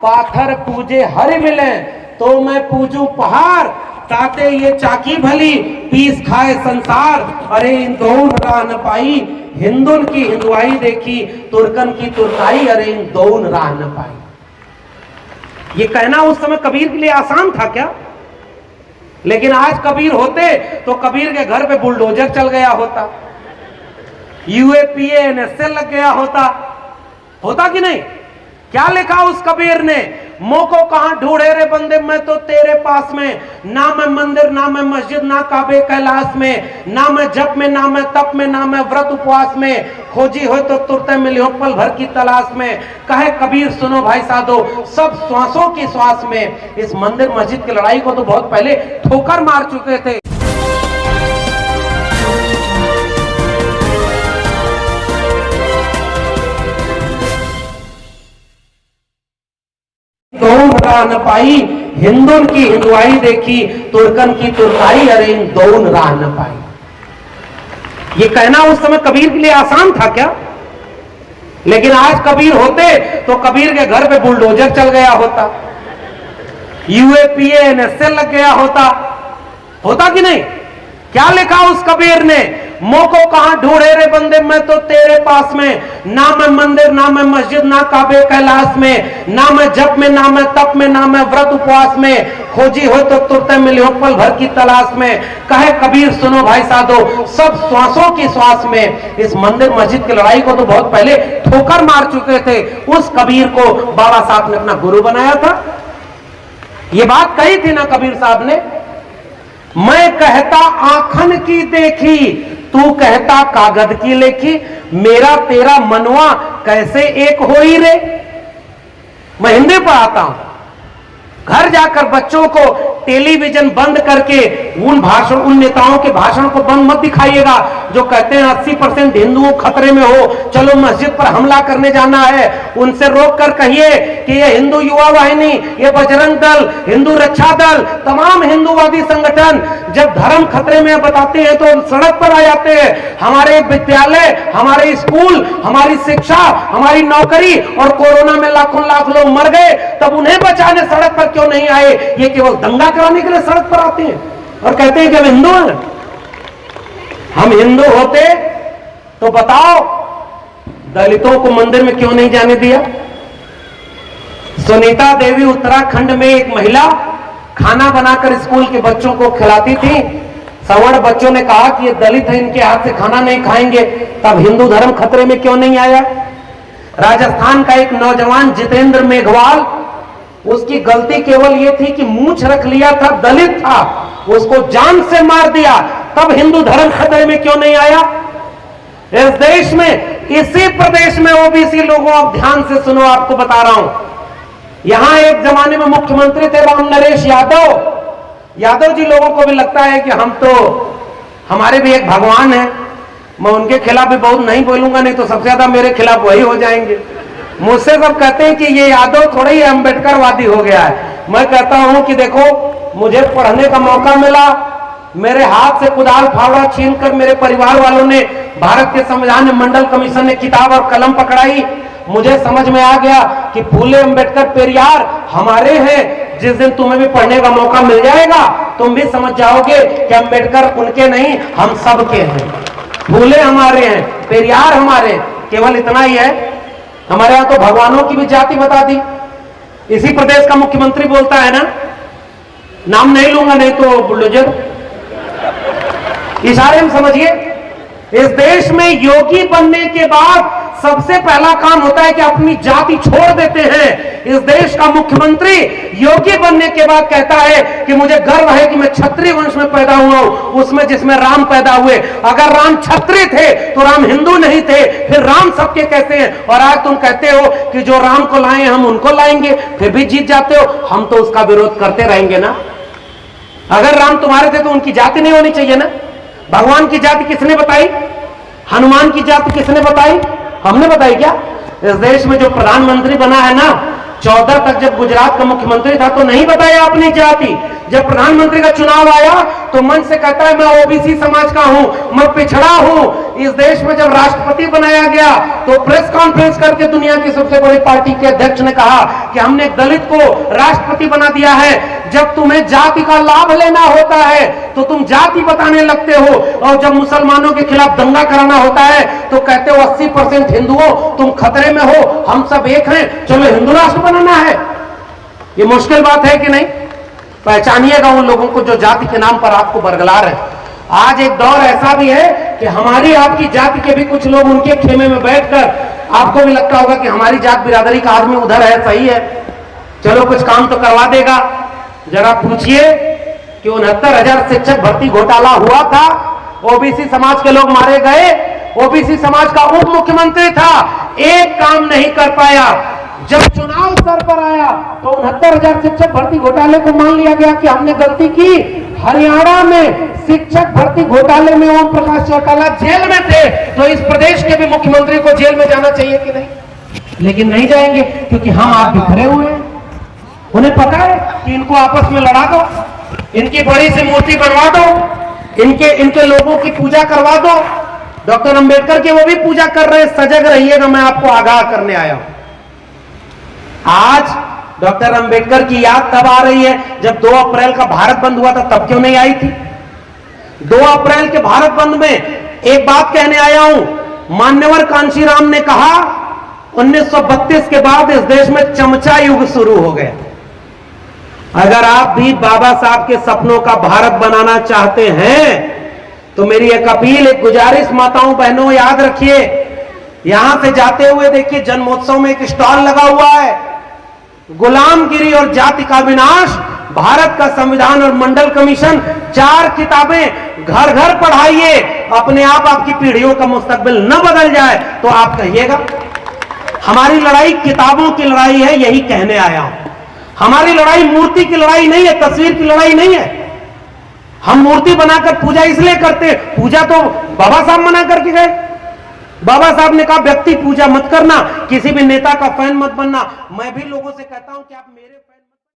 पाथर पूजे हरि मिले तो मैं पूजू पहाड़, ताते ये चाकी भली पीस खाए संसार। अरे इन दोनों राह न पाई, हिंदुन की हिंदुआई देखी, तुर्कन की तुर्काई, अरे इन दोनों राह न पाई। ये कहना उस समय कबीर के लिए आसान था क्या? लेकिन आज कबीर होते तो कबीर के घर पे बुलडोजर चल गया होता, यूएपीए एनएसए लग गया होता कि नहीं? क्या लिखा उस कबीर ने? मोह को कहां ढूंढे रे बंदे, मैं तो तेरे पास में, ना मैं मंदिर ना मैं मस्जिद ना काबे कैलाश में, ना मैं जप में ना मैं तप में ना मैं व्रत उपवास में, खोजी हो तो तुरते मिली हो पल भर की तलाश में। कहे कबीर सुनो भाई साधो, सब श्वासों की श्वास में। इस मंदिर मस्जिद की लड़ाई को तो बहुत पहले ठोकर मार चुके थे। दोनों राह न पाई, हिंदुन की हिंदुआई देखी, तुर्कन की तुर्काई, अरे इन दोनों राह न पाई। ये कहना उस समय कबीर के लिए आसान था क्या? लेकिन आज कबीर होते तो कबीर के घर पे बुलडोजर चल गया होता, यूएपीए एनएसए लग गया होता कि नहीं? क्या लिखा उस कबीर ने? मोह को कहां ढूंढे रे बंदे, मैं तो तेरे पास में, ना मैं मंदिर ना मैं मस्जिद ना काबे कैलाश में, ना मैं जप में ना मैं तप में ना मैं व्रत उपवास में, खोजी हो तो तुरते मिली हो पल भर की तलाश में। कहे कबीर सुनो भाई साधो, सब श्वासों की श्वास में। इस मंदिर मस्जिद की लड़ाई को तो बहुत पहले ठोकर मार चुके थे। उस कबीर को बाबा साहब ने अपना गुरु बनाया था। ये बात कही थी ना कबीर साहब ने, मैं कहता आंखन की देखी, तू कहता कागज की लेखी, मेरा तेरा मनवा कैसे एक होई रे। मैं हिंदी पढ़ाता हूं, घर जाकर बच्चों को टेलीविजन बंद करके उन नेताओं के भाषण को बंद मत दिखाइएगा जो कहते हैं 80% हिंदुओं खतरे में हो, चलो मस्जिद पर हमला करने जाना है। उनसे रोक कर कहिए कि ये हिंदू युवा वाहिनी, ये बजरंग दल, हिंदू रक्षा दल, तमाम हिंदूवादी संगठन जब धर्म खतरे में बताते हैं तो सड़क पर आ जाते हैं। हमारे विद्यालय, हमारे स्कूल, हमारी शिक्षा, हमारी नौकरी और कोरोना में लाखों लाख लोग मर गए, तब उन्हें बचाने सड़क पर क्यों नहीं आए? ये केवल दंगा कराने के लिए सड़क पर आते हैं और कहते हैं कि हम हिंदू हैं। हम हिंदू होते तो बताओ दलितों को मंदिर में क्यों नहीं जाने दिया? सुनीता देवी उत्तराखंड में एक महिला खाना बनाकर स्कूल के बच्चों को खिलाती थी। सवर्ण बच्चों ने कहा कि ये दलित है, इनके हाथ से खाना नहीं खाएंगे, तब हिंदू धर्म खतरे में क्यों नहीं आया? राजस्थान का एक नौजवान जितेंद्र मेघवाल, उसकी गलती केवल यह थी कि मूंछ रख लिया था, दलित था, उसको जान से मार दिया, तब हिंदू धर्म खतरे में क्यों नहीं आया? इस देश में, इसी प्रदेश में ओबीसी लोगों, आप ध्यान से सुनो, आपको बता रहा हूं, यहां एक जमाने में मुख्यमंत्री थे राम नरेश यादव। यादव जी लोगों को भी लगता है कि हम तो, हमारे भी एक भगवान है। मैं उनके खिलाफ भी बहुत नहीं बोलूंगा, नहीं तो सबसे ज्यादा मेरे खिलाफ वही हो जाएंगे। मुझसे सब कहते हैं कि ये यादव थोड़ा ही अम्बेडकरवादी हो गया है। मैं कहता हूं कि देखो, मुझे पढ़ने का मौका मिला, मेरे हाथ से कुदाल फावड़ा छीनकर मेरे परिवार वालों ने, भारत के संविधान मंडल कमीशन ने किताब और कलम पकड़ाई, मुझे समझ में आ गया कि फूले अम्बेडकर पेरियार हमारे हैं। जिस दिन तुम्हें भी पढ़ने का मौका मिल जाएगा, तुम भी समझ जाओगे कि अम्बेडकर उनके नहीं, हम सबके हैं। फूले हमारे हैं, पेरियार हमारे, केवल इतना ही है। हमारे यहां तो भगवानों की भी जाति बता दी। इसी प्रदेश का मुख्यमंत्री बोलता है ना, नाम नहीं लूंगा नहीं तो बुलडोजर। इशारे में समझिए, इस देश में योगी बनने के बाद सबसे पहला काम होता है कि अपनी जाति छोड़ देते हैं। इस देश का मुख्यमंत्री योगी बनने के बाद कहता है कि मुझे गर्व है कि मैं क्षत्रिय वंश में पैदा हुआ हूं, उसमें जिसमें राम पैदा हुए। अगर राम क्षत्रिय थे तो राम हिंदू नहीं थे, फिर राम सबके कैसे हैं? और आज तुम कहते हो कि जो राम को लाए हम उनको लाएंगे, फिर भी जीत जाते हो। हम तो उसका विरोध करते रहेंगे ना। अगर राम तुम्हारे थे तो उनकी जाति नहीं होनी चाहिए ना। भगवान की जाति किसने बताई? हनुमान की जाति किसने बताई? हमने बताई क्या? इस देश में जो प्रधानमंत्री बना है ना, 14 तक जब गुजरात का मुख्यमंत्री था तो नहीं बताया अपनी जाति। जब प्रधानमंत्री का चुनाव आया तो मन से कहता है मैं ओबीसी समाज का हूं, मैं पिछड़ा हूं। इस देश में जब राष्ट्रपति बनाया गया तो प्रेस कॉन्फ्रेंस करके दुनिया की सबसे बड़ी पार्टी के अध्यक्ष ने कहा कि हमने एक दलित को राष्ट्रपति बना दिया है। जब तुम्हें जाति का लाभ लेना होता है तो तुम जाति बताने लगते हो, और जब मुसलमानों के खिलाफ दंगा कराना होता है तो कहते हो 80% हिंदुओं तुम खतरे में हो, हम सब एक हैं, चलो हिंदू राष्ट्र बनाना है। ये मुश्किल बात है कि नहीं? पहचानिएगा उन लोगों को जो जाति के नाम पर आपको बरगला रहे हैं। आज एक दौर ऐसा भी है कि हमारी आपकी जाति के भी कुछ लोग उनके खेमे में बैठकर आपको भी लगता होगा कि हमारी जात बिरादरी का आदमी उधर है, सही है, चलो कुछ काम तो करवा देगा। जरा पूछिए कि 69,000 शिक्षक भर्ती घोटाला हुआ था, ओबीसी समाज के लोग मारे गए, ओबीसी समाज का उप मुख्यमंत्री था, एक काम नहीं कर पाया। जब चुनाव सर पर आया तो 69,000 शिक्षक भर्ती घोटाले को मान लिया गया कि हमने गलती की। हरियाणा में शिक्षक भर्ती घोटाले में ओम प्रकाश चौटाला जेल में थे, तो इस प्रदेश के भी मुख्यमंत्री को जेल में जाना चाहिए कि नहीं? लेकिन नहीं जाएंगे, क्योंकि हम आप बिखरे हुए हैं। उन्हें पता है कि इनको आपस में लड़ा दो, इनकी बड़ी सी मूर्ति बनवा दो, इनके लोगों की पूजा करवा दो। डॉक्टर अंबेडकर की वो भी पूजा कर रहे हैं, सजग रहिएगा, मैं आपको आगाह करने आया हूं। आज डॉक्टर अंबेडकर की याद तब आ रही है जब 2 अप्रैल का भारत बंद हुआ था, तब क्यों नहीं आई थी? 2 अप्रैल के भारत बंद में एक बात कहने आया हूं। मान्यवर कांशीराम ने कहा 1932 के बाद इस देश में चमचा युग शुरू हो गया। अगर आप भी बाबा साहब के सपनों का भारत बनाना चाहते हैं तो मेरी एक अपील, एक गुजारिश, माताओं बहनों याद रखिए, यहां से जाते हुए देखिए जन्मोत्सव में एक स्टॉल लगा हुआ है, गुलामगिरी और जाति का विनाश, भारत का संविधान और मंडल कमीशन, 4 किताबें घर घर पढ़ाइए। अपने आप आपकी पीढ़ियों का मुस्तकबिल न बदल जाए तो आप कहिएगा। हमारी लड़ाई किताबों की लड़ाई है, यही कहने आया हूं। हमारी लड़ाई मूर्ति की लड़ाई नहीं है, तस्वीर की लड़ाई नहीं है। हम मूर्ति बनाकर पूजा इसलिए करते हैं, पूजा तो बाबा साहब मना करके गए। बाबा साहब ने कहा व्यक्ति पूजा मत करना, किसी भी नेता का फैन मत बनना। मैं भी लोगों से कहता हूं कि आप मेरे